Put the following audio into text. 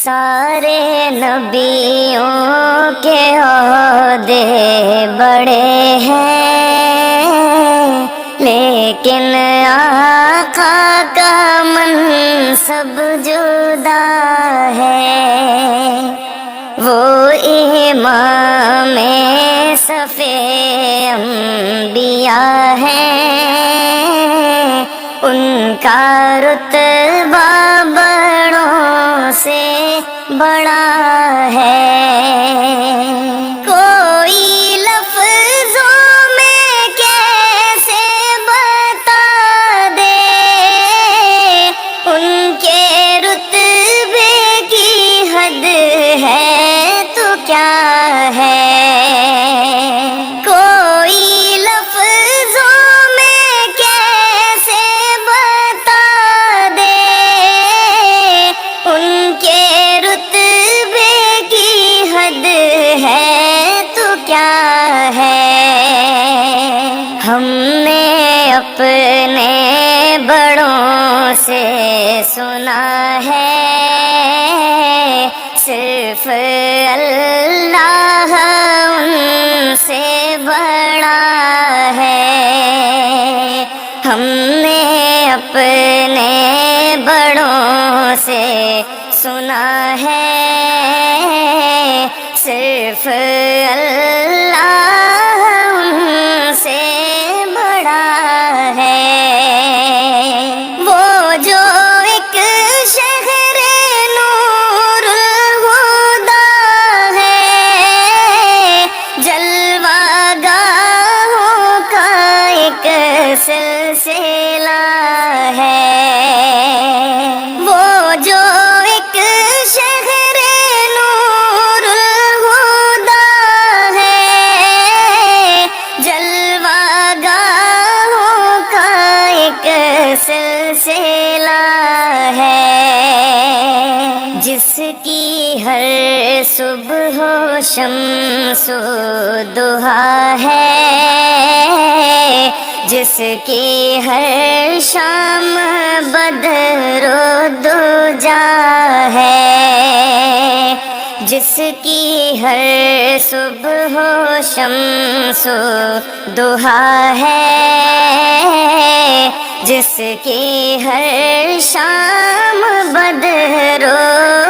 سارے نبیوں کے عہدے بڑے ہیں، لیکن آقا کا منصب جدا ہے۔ وہ امام صف انبیاء ہیں، ان کا رتبہ بڑوں سے بڑا ہے۔ کوئی لفظوں میں کیسے بتا دے ان کے رتبے کی حد ہے تو کیا ہے۔ کوئی لفظوں میں کیسے بتا دے ان کے رتبے کی حد ہے تو کیا ہے۔ ہم نے اپنے بڑوں سے سنا ہے، صرف اللہ ان سے بڑا ہے۔ ہم نے اپنے بڑوں سے سنا ہے، صرف اللہ ان سے بڑا ہے۔ وہ جو ایک شہر نور الہدیٰ ہے، جلوہ گاہوں کا ایک سلسلہ ہے۔ وہ جو ایک شہر نور الہدیٰ ہے، جلوہ گاہوں کا ایک سلسلہ ہے۔ جس کی ہر صبح و شمس و ضحیٰ ہے، جس کی ہر شام بدر و دجا ہے، جس کی ہر صبح و شمس و ضحیٰ ہے، جس کی ہر شام بدر و